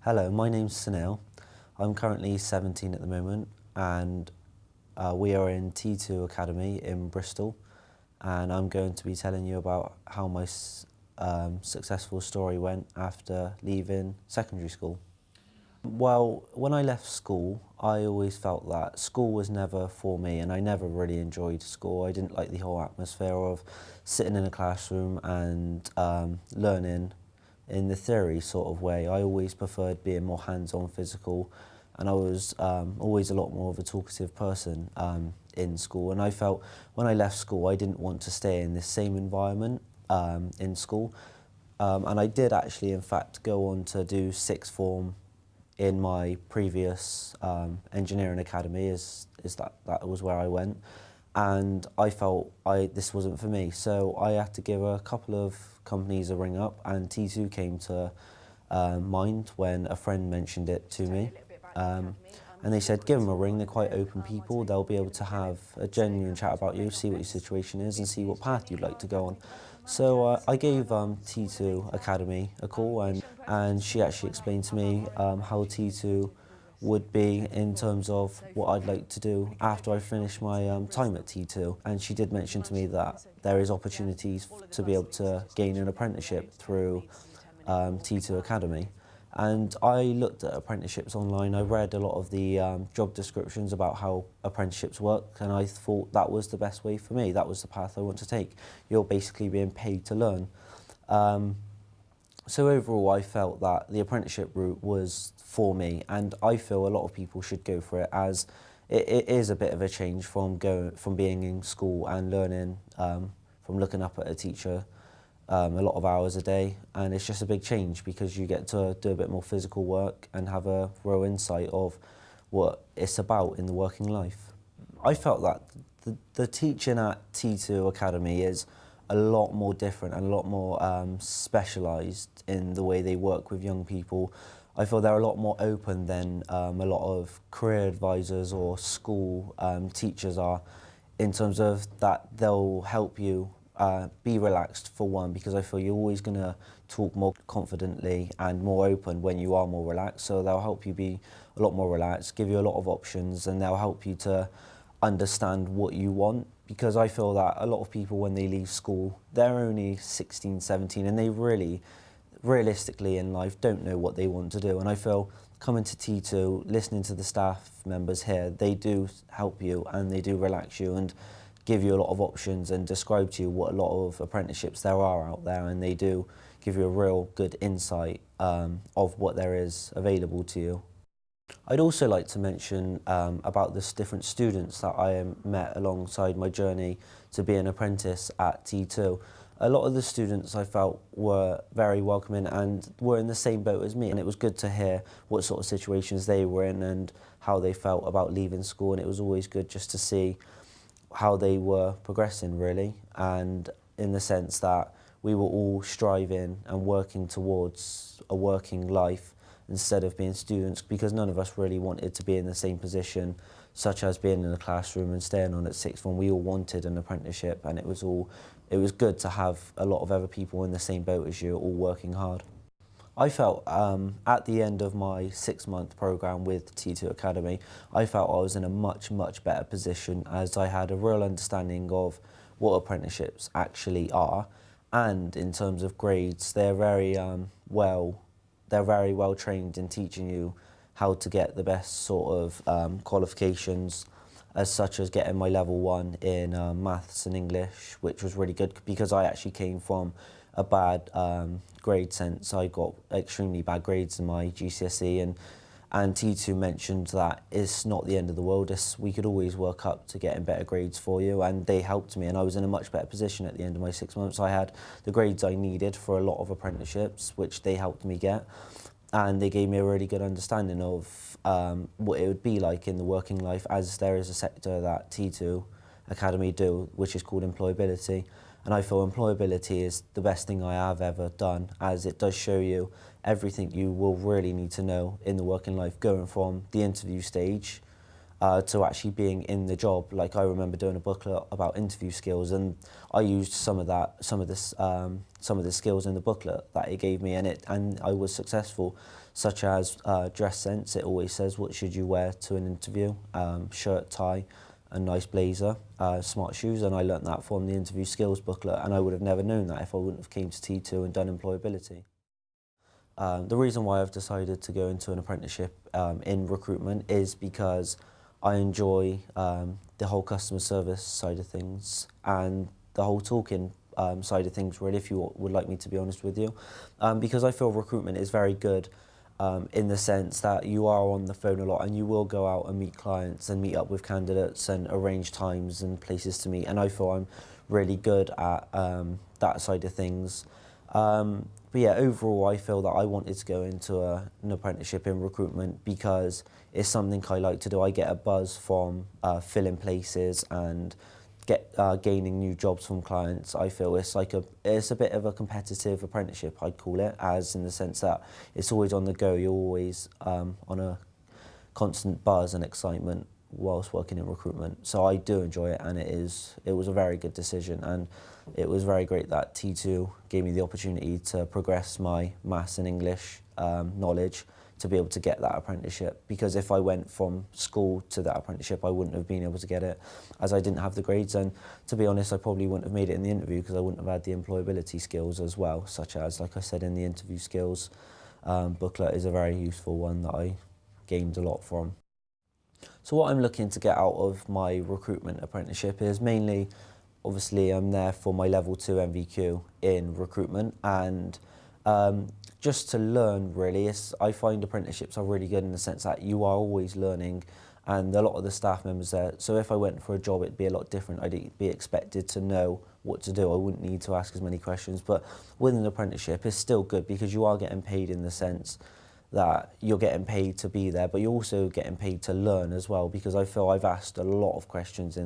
Hello, my name's Sunil. I'm currently 17 at the moment and we are in T2 Academy in Bristol, and I'm going to be telling you about how my successful story went after leaving secondary school. Well, when I left school, I always felt that school was never for me, and I never really enjoyed school. I didn't like the whole atmosphere of sitting in a classroom and learning in the theory sort of way. I always preferred being more hands-on physical, and I was always a lot more of a talkative person in school. And I felt when I left school, I didn't want to stay in this same environment in school. And I did actually, in fact, go on to do sixth form in my previous engineering academy. That was where I went, and I felt this wasn't for me. So I had to give a couple of companies a ring up, and T2 came to mind when a friend mentioned it to me. And they said, give them a ring, they're quite open people, they'll be able to have a genuine chat about you, see what your situation is and see what path you'd like to go on. So I gave T2 Academy a call, and she actually explained to me how T2 would be in terms of what I'd like to do after I finish my time at T2. And she did mention to me that there is opportunities to be able to gain an apprenticeship through T2 Academy. And I looked at apprenticeships online. I read a lot of the job descriptions about how apprenticeships work, and I thought that was the best way for me. That was the path I want to take. You're basically being paid to learn. So overall, I felt that the apprenticeship route was for me, and I feel a lot of people should go for it, as it is a bit of a change from being in school and learning from looking up at a teacher a lot of hours a day, and it's just a big change because you get to do a bit more physical work and have a real insight of what it's about in the working life. I felt that the teaching at T2 Academy is a lot more different and a lot more specialised in the way they work with young people. I feel they're a lot more open than a lot of career advisors or school teachers are, in terms of that they'll help you be relaxed, for one, because I feel you're always going to talk more confidently and more open when you are more relaxed. So they'll help you be a lot more relaxed, give you a lot of options, and they'll help you to understand what you want. Because I feel that a lot of people, when they leave school, they're only 16, 17, and they really, realistically in life, don't know what they want to do. And I feel coming to T2, listening to the staff members here, they do help you and they do relax you and give you a lot of options and describe to you what a lot of apprenticeships there are out there, and they do give you a real good insight of what there is available to you. I'd also like to mention about the different students that I met alongside my journey to be an apprentice at T2. A lot of the students I felt were very welcoming and were in the same boat as me, and it was good to hear what sort of situations they were in and how they felt about leaving school, and it was always good just to see how they were progressing, really, and in the sense that we were all striving and working towards a working life instead of being students, because none of us really wanted to be in the same position, such as being in a classroom and staying on at sixth form. We all wanted an apprenticeship, and it was good to have a lot of other people in the same boat as you, all working hard. I felt at the end of my 6-month programme with T2 Academy, I felt I was in a much, much better position, as I had a real understanding of what apprenticeships actually are. And in terms of grades, they're very well trained in teaching you how to get the best sort of qualifications, as such as getting my level 1 in maths and English, which was really good because I actually came from a bad grade sense. I got extremely bad grades in my GCSE, and T2 mentioned that it's not the end of the world. We could always work up to getting better grades for you, and they helped me, and I was in a much better position at the end of my 6 months. I had the grades I needed for a lot of apprenticeships, which they helped me get, and they gave me a really good understanding of what it would be like in the working life, as there is a sector that T2 Academy do, which is called employability. And I feel employability is the best thing I have ever done, as it does show you everything you will really need to know in the working life, going from the interview stage to actually being in the job. Like I remember doing a booklet about interview skills, and I used some of the skills in the booklet that it gave me, and I was successful, such as dress sense. It always says what should you wear to an interview: shirt, tie, a nice blazer, smart shoes, and I learnt that from the interview skills booklet, and I would have never known that if I wouldn't have came to T2 and done employability. The reason why I've decided to go into an apprenticeship in recruitment is because I enjoy the whole customer service side of things and the whole talking side of things, really, if you would like me to be honest with you. Because I feel recruitment is very good in the sense that you are on the phone a lot and you will go out and meet clients and meet up with candidates and arrange times and places to meet, and I feel I'm really good at that side of things. But yeah, overall, I feel that I wanted to go into an apprenticeship in recruitment because it's something I like to do. I get a buzz from filling places and gaining new jobs from clients. I feel it's a bit of a competitive apprenticeship, I'd call it, as in the sense that it's always on the go. You're always on a constant buzz and excitement whilst working in recruitment. So I do enjoy it, and it was a very good decision, and it was very great that T2 gave me the opportunity to progress my maths and English knowledge to be able to get that apprenticeship, because if I went from school to that apprenticeship I wouldn't have been able to get it, as I didn't have the grades, and to be honest I probably wouldn't have made it in the interview because I wouldn't have had the employability skills as well, such as, like I said, in the interview skills booklet is a very useful one that I gained a lot from. So what I'm looking to get out of my recruitment apprenticeship is mainly, obviously I'm there for my level 2 MVQ in recruitment, and just to learn really. I find apprenticeships are really good in the sense that you are always learning, and a lot of the staff members there, so if I went for a job it'd be a lot different. I'd be expected to know what to do. I wouldn't need to ask as many questions, but with an apprenticeship it's still good because you are getting paid in the sense that you're getting paid to be there, but you're also getting paid to learn as well, because I feel I've asked a lot of questions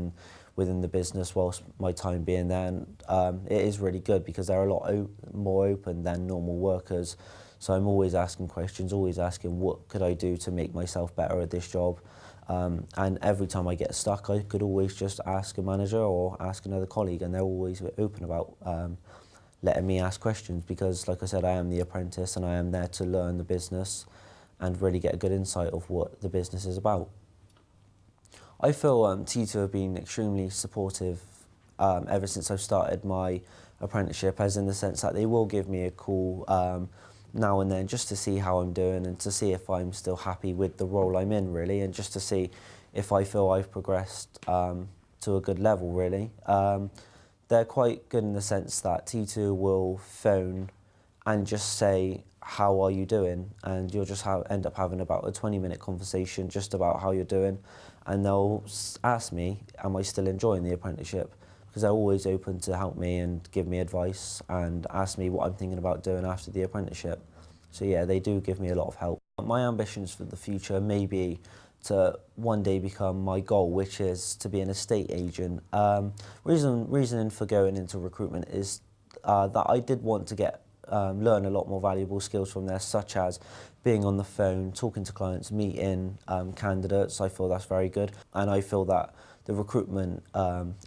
within the business whilst my time being there, and it is really good because they're a lot more open than normal workers. So I'm always asking questions, always asking what could I do to make myself better at this job, and every time I get stuck I could always just ask a manager or ask another colleague, and they're always open about letting me ask questions, because like I said, I am the apprentice and I am there to learn the business and really get a good insight of what the business is about. I feel T2 have been extremely supportive ever since I've started my apprenticeship, as in the sense that they will give me a call now and then just to see how I'm doing and to see if I'm still happy with the role I'm in, really, and just to see if I feel I've progressed to a good level, really. They're quite good in the sense that T2 will phone and just say, how are you doing? And you'll just end up having about a 20-minute conversation just about how you're doing, and they'll ask me, am I still enjoying the apprenticeship? Because they're always open to help me and give me advice and ask me what I'm thinking about doing after the apprenticeship. So yeah, they do give me a lot of help. My ambitions for the future may be to one day become my goal, which is to be an estate agent. Reasoning for going into recruitment is that I did want to learn a lot more valuable skills from there, such as being on the phone, talking to clients, meeting candidates. I feel that's very good, and I feel that the recruitment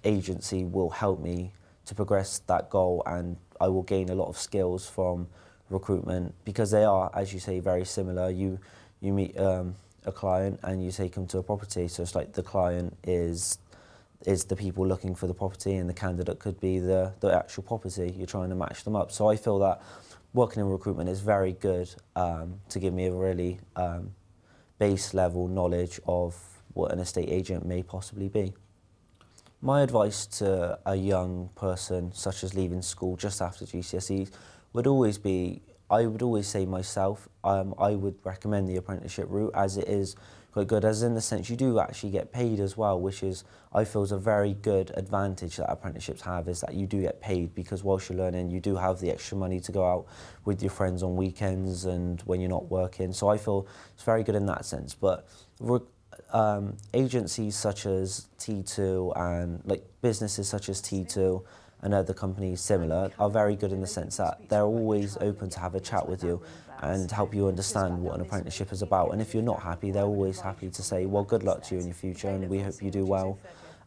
agency will help me to progress that goal, and I will gain a lot of skills from recruitment, because they are, as you say, very similar. You meet a client and you take them to a property, so it's like the client is the people looking for the property, and the candidate could be the actual property. You're trying to match them up. So I feel that working in recruitment is very good to give me a really base level knowledge of what an estate agent may possibly be. My advice to a young person, such as leaving school just after GCSEs, would always be, I would always say myself, I would recommend the apprenticeship route, as it is quite good, as in the sense you do actually get paid as well, which is, I feel, is a very good advantage that apprenticeships have, is that you do get paid, because whilst you're learning you do have the extra money to go out with your friends on weekends and when you're not working. So I feel it's very good in that sense. But agencies such as T2 and businesses such as T2 and other companies similar are very good in the sense that they're always open to have a chat with you and help you understand what an apprenticeship is about. And if you're not happy, they're always happy to say, well, good luck to you in your future, and we hope you do well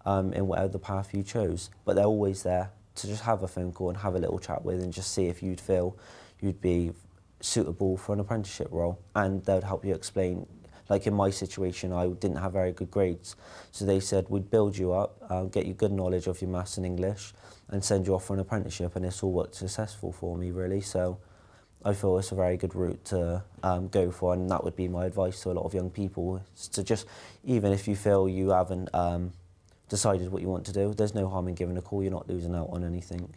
in whatever path you chose. But they're always there to just have a phone call and have a little chat with and just see if you'd feel you'd be suitable for an apprenticeship role. And they'd help you explain, like in my situation, I didn't have very good grades. So they said, we'd build you up, get you good knowledge of your maths and English, and send you off for an apprenticeship, and it's all worked successful for me, really. So I feel it's a very good route to go for, and that would be my advice to a lot of young people, is to just, even if you feel you haven't decided what you want to do, there's no harm in giving a call, you're not losing out on anything.